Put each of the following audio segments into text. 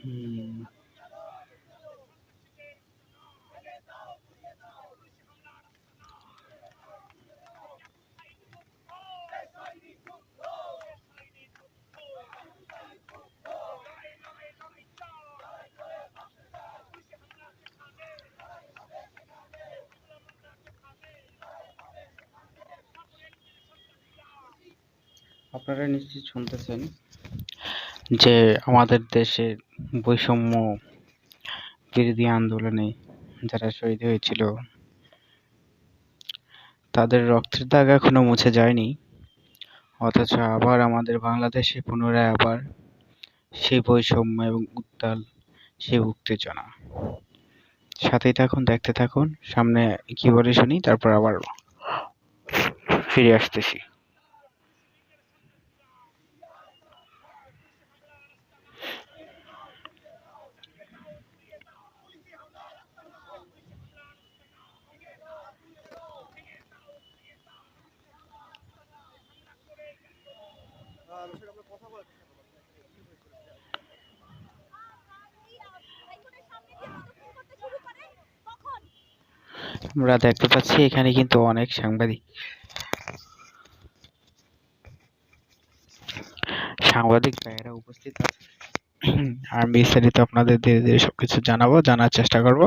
হুম, আপনারা নিশ্চয়ই শুনতেছেন যে আমাদের দেশে বৈষম্য বিরোধী আন্দোলনে যারা শহীদ হয়েছিল তাদের রক্তের দাগ এখনো মুছে যায়নি, অথচ আবার আমাদের বাংলাদেশে পুনরায় আবার সেই বৈষম্য এবং উত্তাল সেই উত্তেজনা। সাথেই থাকুন, দেখতে থাকুন, সামনে কি বলে শুনি, তারপর আবার ফিরে আসতেছি। আমরা দেখতে পাচ্ছি এখানে কিন্তু অনেক সাংবাদিক ভাইয়েরা উপস্থিত আছে। আর বিস্তারিত আপনাদের ধীরে ধীরে সবকিছু জানার চেষ্টা করব।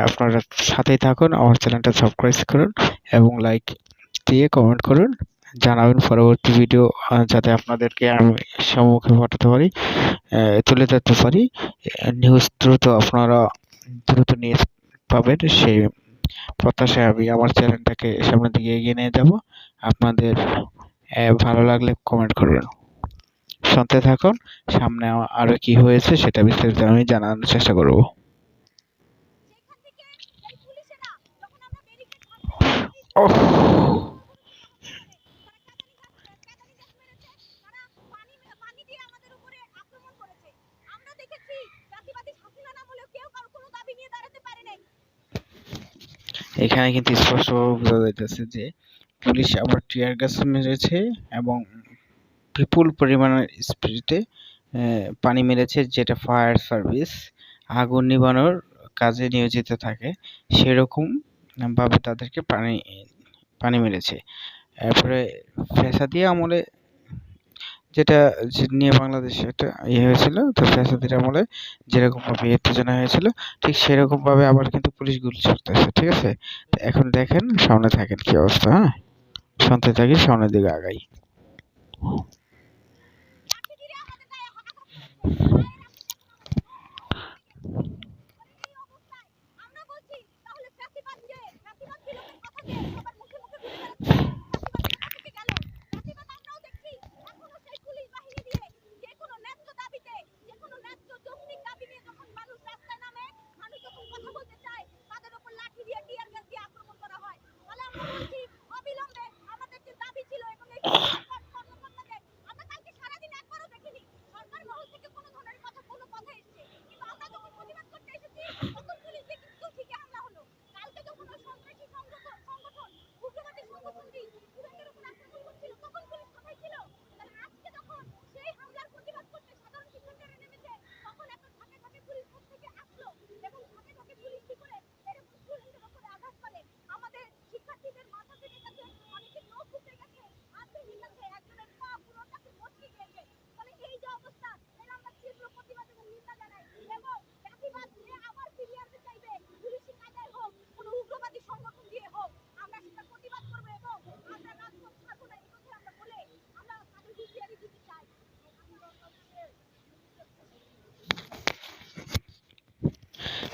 আপনারা সাথেই থাকুন, আমার চ্যানেলটা সাবস্ক্রাইব করুন এবং লাইক দিয়ে কমেন্ট করুন, জানাবেন পরবর্তী ভিডিও যাতে আপনাদেরকে আমি সম্মুখে পাঠাতে পারি, তুলে ধরতে পারি। নিউজ দ্রুত আপনারা দ্রুত নিউজ পাবেন সেই প্রত্যাশায় আমি আমার চ্যানেলটাকে সামনের দিকে এগিয়ে নিয়ে যাব। আপনাদের ভালো লাগলে কমেন্ট করবেন। শুনতে থাকুন, সামনে আরো কি হয়েছে সেটা বিস্তারিত আমি জানানোর চেষ্টা করব। ওহ, এখানে কিন্তু স্পষ্টভাবে বোঝা যাইতেছে যে পুলিশ আবার টিয়ার গ্যাস মেরেছে এবং বিপুল পরিমাণের স্পিডে পানি মেরেছে, যেটা ফায়ার সার্ভিস আগুন নিভানোর কাজে নিয়োজিত থাকে সেরকম ভাবে তাদেরকে পানি মেরেছে। এরপরে ফ্যাসাদি আমলে যেটা নিয়ে বাংলাদেশে একটা হয়েছিল, তো ফ্যাসাদির আমলে যেরকম ভাবে উত্তেজনা হয়েছিল ঠিক সেরকম ভাবে আবার কিন্তু পুলিশ গুলি ছুটতেছে। ঠিক আছে, তো এখন দেখেন, সামনে থাকেন কি অবস্থা। হ্যাঁ, শুনতে থাকি, সামনের দিকে আগাই।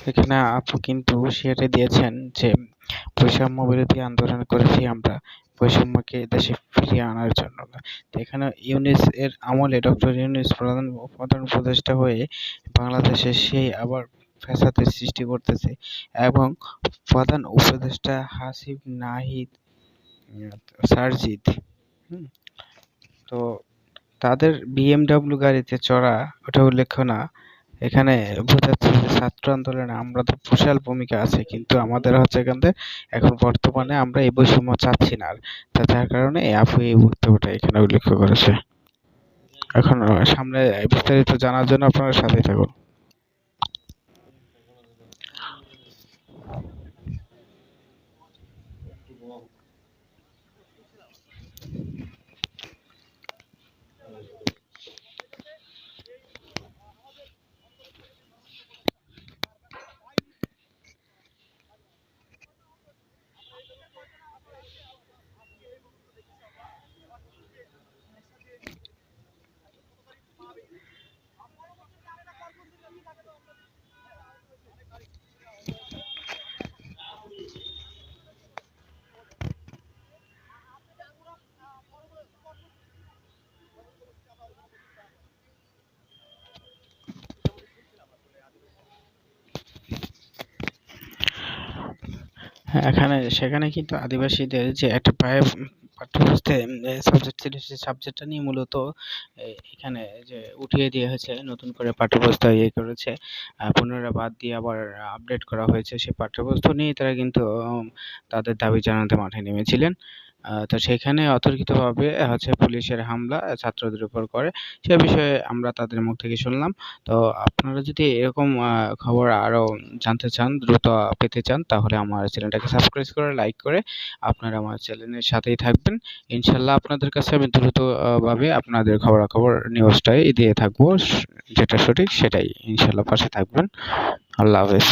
এখানে আপু কিন্তু হুঁশিয়ারি দিয়েছেন যে বৈষম্য বিরোধী আন্দোলন করেছি আমরা বৈষম্যকে দেশে ফিরিয়ে আনার জন্য না। তো এখানে ইউনিস এর আমলে ডক্টর ইউনিস প্রধান উপদেষ্টা হয়ে বাংলাদেশে সেই আবার ফ্যাসাদের সৃষ্টি করতেছে এবং প্রধান উপদেষ্টা হাসিব নাহিদ সারজিদ, তো তাদের বিএমডব্লিউ গাড়িতে চড়া ওটা উল্লেখ্য না। এখানে বোঝাচ্ছে যে ছাত্র আন্দোলনে আমরা তো বিশাল ভূমিকা আছে, কিন্তু আমাদের হচ্ছে এখান থেকে এখন বর্তমানে আমরা এই বৈষম্য চাচ্ছি না আর, তা যার কারণে এই আপু এই বক্তব্যটা এখানে উল্লেখ করেছে। এখন সামনে বিস্তারিত জানার জন্য আপনারা সাথে থাকুন। সেখানে কিন্তু আদিবাসীদের যে একটা পাঠ্যপুস্তকে সাবজেক্ট ছিল, সেই সাবজেক্টটা নিয়ে মূলত এখানে যে উঠিয়ে দেওয়া হয়েছে, নতুন করে পাঠ্যপুস্তক ইয়ে করেছে, পুনরায় বাদ দিয়ে আবার আপডেট করা হয়েছে। সেই পাঠ্যপুস্তক নিয়ে তারা কিন্তু তাদের দাবি জানাতে মাঠে নেমেছিলেন। তো সেখানে অতর্কিতভাবে পুলিশের হামলা ছাত্রদের উপর করে, সে বিষয়ে আমরা তাদের মুখ থেকে শুনলাম। তো আপনারা যদি এরকম খবর আরো জানতে চান, দ্রুত পেতে চান, তাহলে আমার চ্যানেলটাকে সাবস্ক্রাইব করে লাইক করে আপনারা আমার চ্যানেলের সাথেই থাকবেন। ইনশাল্লাহ আপনাদের কাছে আমি দ্রুত ভাবে আপনাদের খবরাখবর নিউজটাই দিয়ে থাকবো, যেটা সঠিক সেটাই। ইনশাল্লাহ পাশে থাকবেন। আল্লাহ হাফেজ।